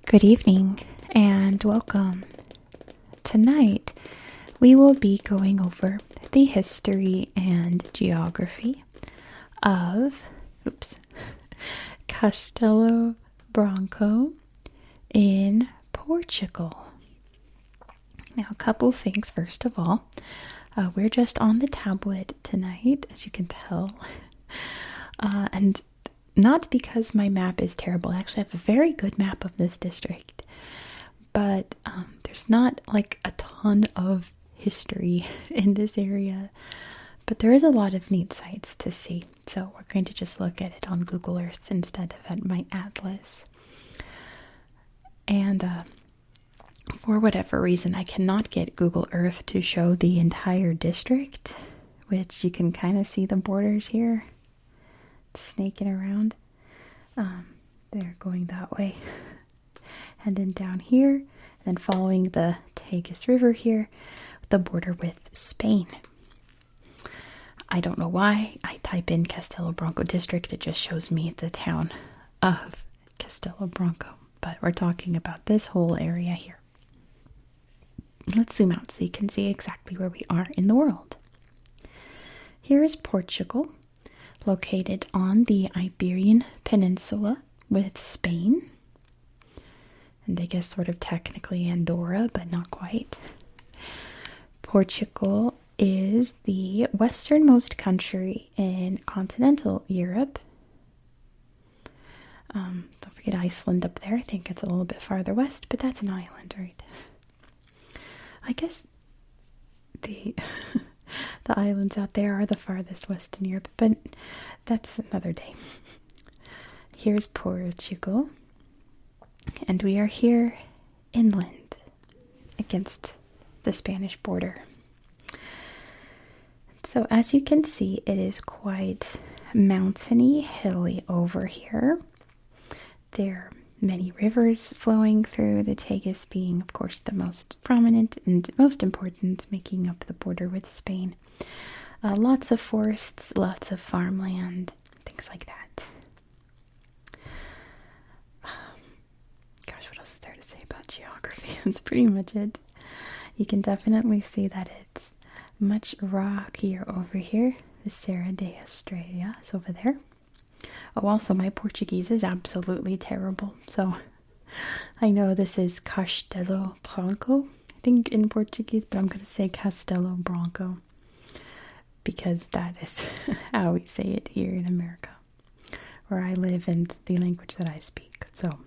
Good evening and welcome. Tonight we will be going over the history and geography of Castelo Branco in Portugal. Now, a couple things. First of all, we're just on the tablet tonight, as you can tell. And not because my map is terrible. I actually have a very good map of this district. But there's not like a ton of history in this area. But there is a lot of neat sites to see. So we're going to just look at it on Google Earth instead of at my atlas. And for whatever reason, I cannot get Google Earth to show the entire district, which you can kind of see the borders here. Snaking around. They're going that way. And then down here, and then following the Tagus River here, the border with Spain. I don't know why. I type in Castelo Branco district, it just shows me the town of Castelo Branco. But we're talking about this whole area here. Let's zoom out so you can see exactly where we are in the world. Here is Portugal, located on the Iberian Peninsula with Spain. And I guess sort of technically Andorra, but not quite. Portugal is the westernmost country in continental Europe. Don't forget Iceland up there. I think it's a little bit farther west, but that's an island, right? I guess the islands out there are the farthest west in Europe, but that's another day. Here's Portugal, and we are here inland against the Spanish border. So as you can see, it is quite mountainy, hilly over here. There are many rivers flowing through, the Tagus being, of course, the most prominent and most important, making up the border with Spain. Lots of forests, lots of farmland, things like that. Gosh, what else is there to say about geography? That's pretty much it. You can definitely see that it's much rockier over here. The Serra da Estrela is over there. Oh, also, my Portuguese is absolutely terrible. So, I know this is Castelo Branco, I think, in Portuguese, but I'm going to say Castelo Branco because that is how we say it here in America, where I live and the language that I speak. So,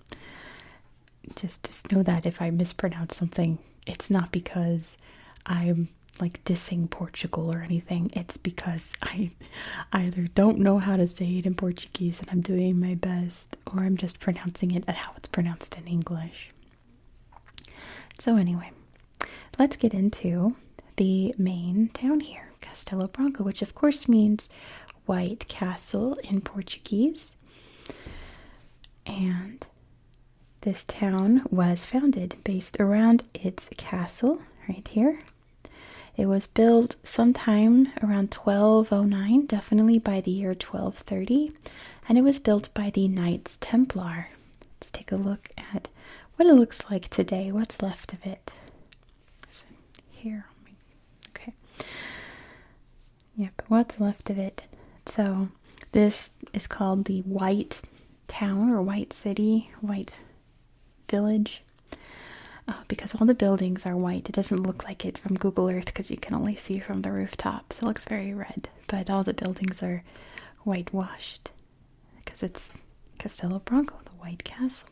just know that if I mispronounce something, it's not because I'm like dissing Portugal or anything. It's because I either don't know how to say it in Portuguese and I'm doing my best, or I'm just pronouncing it at how it's pronounced in English. So anyway, let's get into the main town here, Castelo Branco, which of course means White Castle in Portuguese. And this town was founded based around its castle right here. It was built sometime around 1209, definitely by the year 1230, and it was built by the Knights Templar. Let's take a look at what it looks like today, what's left of it. So here, okay. Yep, what's left of it. So this is called the White Town or White City, White Village. Because all the buildings are white. It doesn't look like it from Google Earth because you can only see from the rooftops. It looks very red, but all the buildings are whitewashed because it's Castelo Branco, the White Castle.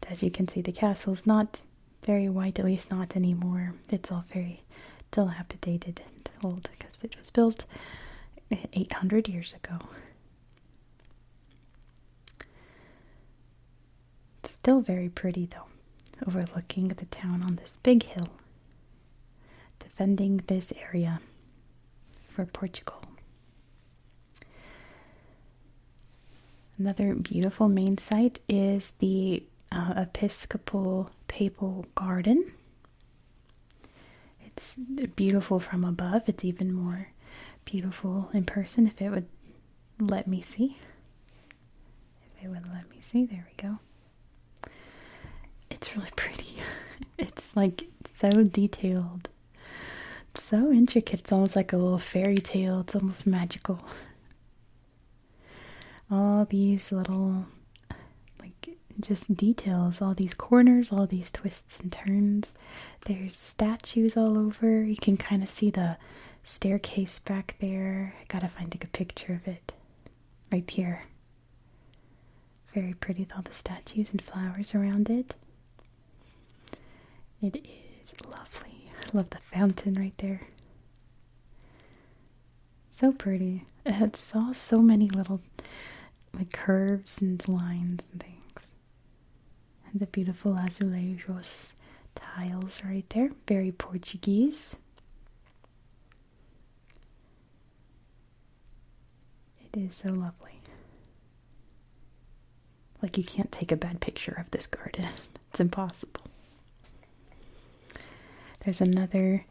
As you can see, the castle's not very white, at least not anymore. It's all very dilapidated and old because it was built 800 years ago. It's still very pretty though, overlooking the town on this big hill, defending this area for Portugal. Another beautiful main site is the Episcopal Papal Garden. It's beautiful from above. It's even more beautiful in person if it would let me see. There we go. It's really pretty. It's like so detailed. It's so intricate. It's almost like a little fairy tale. It's almost magical. All these little, like, just details. All these corners, all these twists and turns. There's statues all over. You can kind of see the staircase back there. I gotta find a good picture of it. Right here. Very pretty with all the statues and flowers around it. It is lovely. I love the fountain right there. So pretty. It's all so many little like curves and lines and things. And the beautiful azulejos tiles right there. Very Portuguese. It is so lovely. Like, you can't take a bad picture of this garden. It's impossible. There's another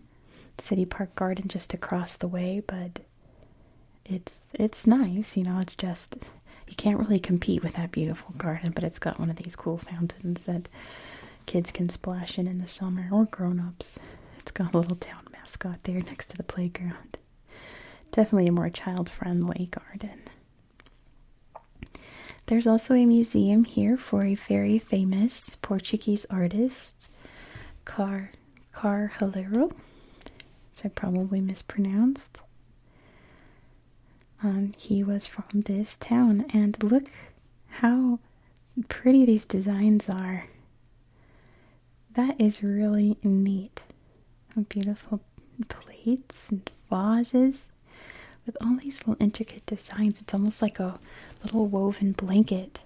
city park garden just across the way, but it's nice, you know, it's just, you can't really compete with that beautiful garden, but it's got one of these cool fountains that kids can splash in the summer, or grown-ups. It's got a little town mascot there next to the playground. Definitely a more child-friendly garden. There's also a museum here for a very famous Portuguese artist, Carvalho, which I probably mispronounced. He was from this town, and look how pretty these designs are. That is really neat. Beautiful plates and vases with all these little intricate designs. It's almost like a little woven blanket.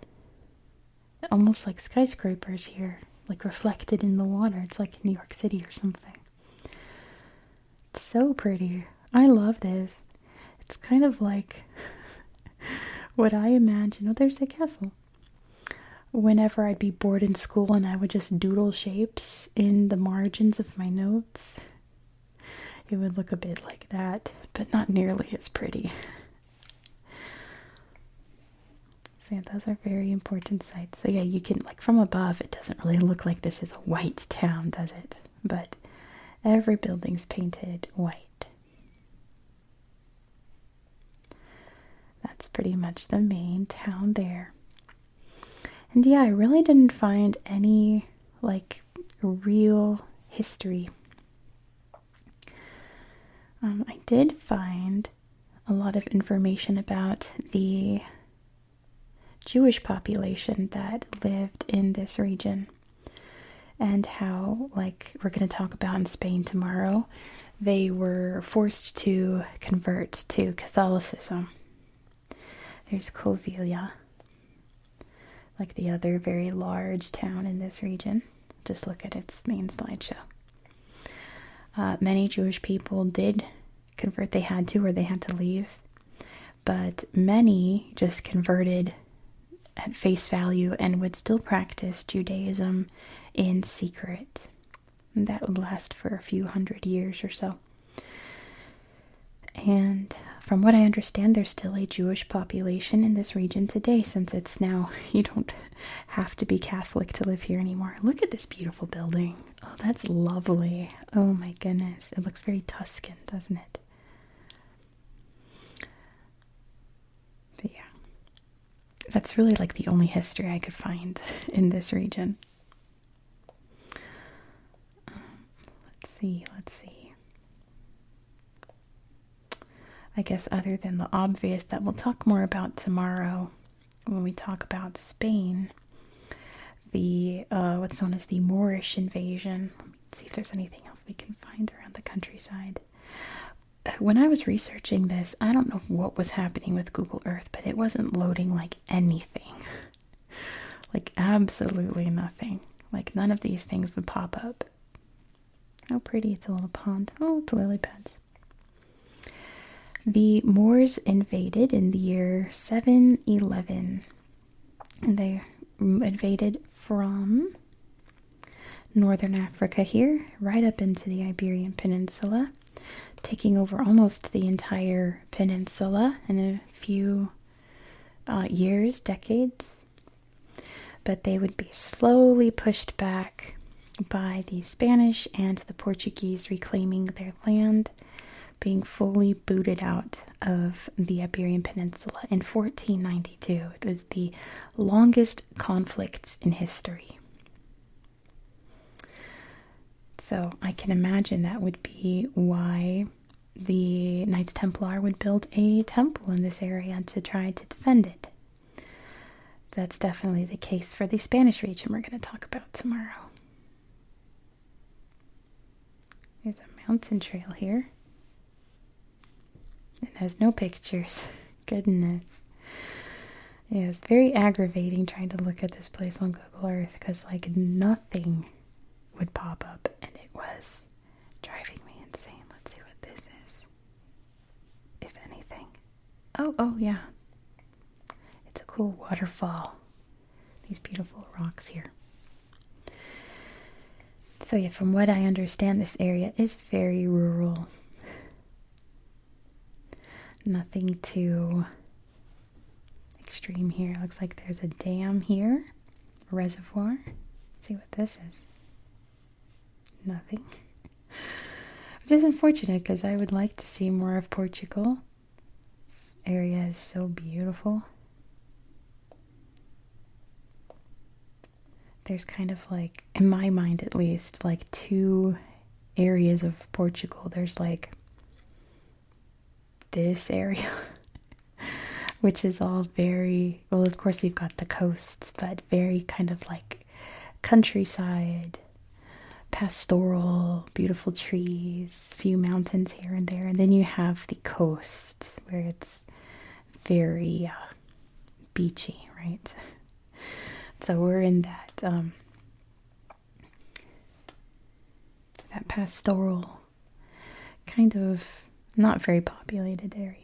Almost like skyscrapers here, like reflected in the water. It's like New York City or something. It's so pretty. I love this. It's kind of like what I imagine. Oh, there's the castle. Whenever I'd be bored in school and I would just doodle shapes in the margins of my notes, it would look a bit like that, but not nearly as pretty. So yeah, those are very important sites. So yeah, you can, like, from above, it doesn't really look like this is a white town, does it? But every building's painted white. That's pretty much the main town there. And yeah, I really didn't find any, like, real history. I did find a lot of information about the Jewish population that lived in this region and how, like we're going to talk about in Spain tomorrow, they were forced to convert to Catholicism. There's Covilla, like the other very large town in this region. Just look at its main slideshow. Many Jewish people did convert. They had to, or they had to leave. But many just converted at face value and would still practice Judaism in secret. And that would last for a few hundred years or so. And from what I understand, there's still a Jewish population in this region today, since it's now, you don't have to be Catholic to live here anymore. Look at this beautiful building. Oh, that's lovely. Oh my goodness. It looks very Tuscan, doesn't it? But yeah. That's really like the only history I could find in this region. Let's see. I guess other than the obvious that we'll talk more about tomorrow when we talk about Spain, the what's known as the Moorish invasion. Let's see if there's anything else we can find around the countryside. When I was researching this, I don't know what was happening with Google Earth, but it wasn't loading like anything. Like absolutely nothing. Like none of these things would pop up. How pretty, it's a little pond. Oh, it's lily pads. The Moors invaded in the year 711. And they invaded from northern Africa here, right up into the Iberian Peninsula, taking over almost the entire peninsula in a few years, decades. but they would be slowly pushed back by the Spanish and the Portuguese reclaiming their land, being fully booted out of the Iberian Peninsula in 1492. It was the longest conflict in history. So I can imagine that would be why the Knights Templar would build a temple in this area to try to defend it. That's definitely the case for the Spanish region we're going to talk about tomorrow. There's a mountain trail here. It has no pictures. Goodness. Yeah, it's very aggravating trying to look at this place on Google Earth because, like, nothing would pop up, and it was driving me insane. Let's see what this is. If anything. Oh, yeah. It's a cool waterfall. These beautiful rocks here. So yeah, from what I understand, this area is very rural. Nothing too extreme here. Looks like there's a dam here. A reservoir. Let's see what this is. Nothing. Which is unfortunate because I would like to see more of Portugal. This area is so beautiful. There's kind of like, in my mind at least, like two areas of Portugal. There's like this area, which is all very, well, of course you've got the coast, but very kind of like countryside, pastoral, beautiful trees, few mountains here and there. And then you have the coast where it's very beachy, right? So we're in that that pastoral, kind of not very populated area.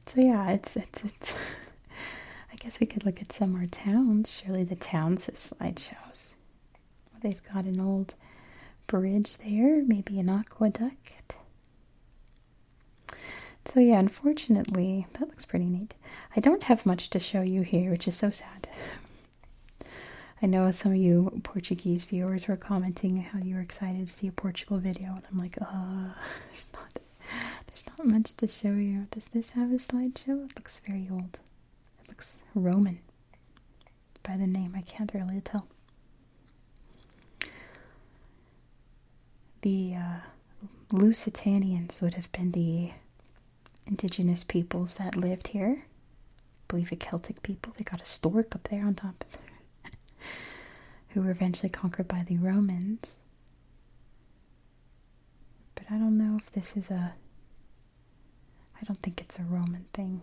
So yeah, it's I guess we could look at some more towns. Surely the towns have slideshows. They've got an old bridge there, maybe an aqueduct. So yeah, unfortunately, that looks pretty neat. I don't have much to show you here, which is so sad. I know some of you Portuguese viewers were commenting how you were excited to see a Portugal video, and I'm like, there's not much to show you. Does this have a slideshow? It looks very old. It looks Roman. By the name, I can't really tell. The Lusitanians would have been the indigenous peoples that lived here. I believe a Celtic people. They got a stork up there on top of it, who were eventually conquered by the Romans. But I don't know if this is I don't think it's a Roman thing.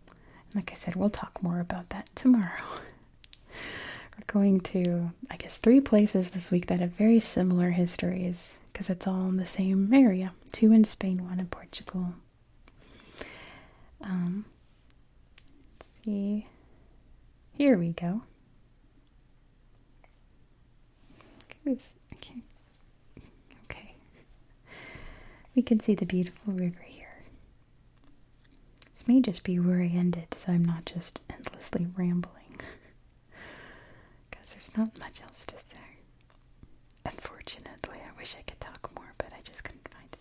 And like I said, we'll talk more about that tomorrow. We're going to, I guess, 3 places this week that have very similar histories, because it's all in the same area. 2 in Spain, 1 in Portugal. Let's see. Here we go. Okay. We can see the beautiful river here. This may just be where I ended, so I'm not just endlessly rambling. Because there's not much else to say. Unfortunately, I wish I could talk more, but I just couldn't find it.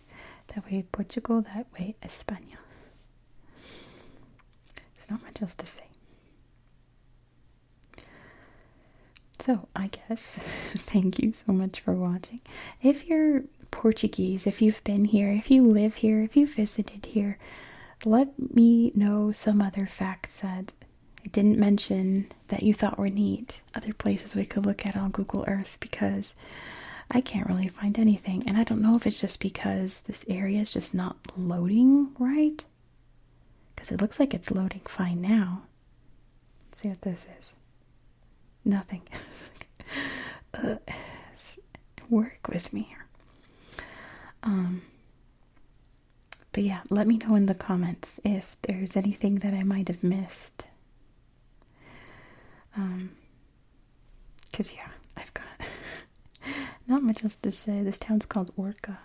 That way Portugal, that way España. There's not much else to say. So, I guess, thank you so much for watching. If you're Portuguese, if you've been here, if you live here, if you visited here, let me know some other facts that I didn't mention that you thought were neat. Other places we could look at on Google Earth, because I can't really find anything. And I don't know if it's just because this area is just not loading right. Because it looks like it's loading fine now. Let's see what this is. Nothing. Work with me here. But yeah, let me know in the comments if there's anything that I might have missed. Because yeah, I've got not much else to say. This town's called Orca,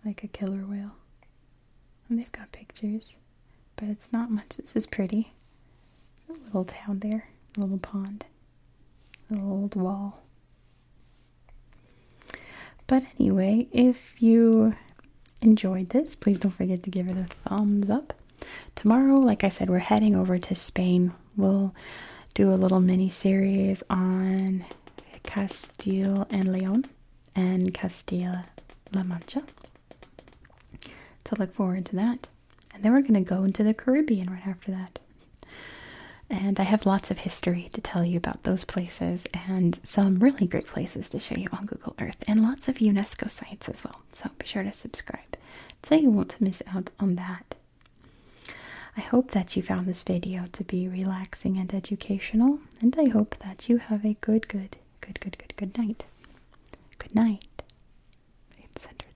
like a killer whale, and they've got pictures, but it's not much. This is pretty. little town there, a little pond, a little old wall. But anyway, if you enjoyed this, please don't forget to give it a thumbs up. Tomorrow, like I said, we're heading over to Spain. We'll do a little mini series on Castile and Leon and Castilla-La Mancha. So look forward to that. And then we're going to go into the Caribbean right after that. And I have lots of history to tell you about those places and some really great places to show you on Google Earth and lots of UNESCO sites as well. So be sure to subscribe so you won't miss out on that. I hope that you found this video to be relaxing and educational, and I hope that you have a good night. Good night. Center.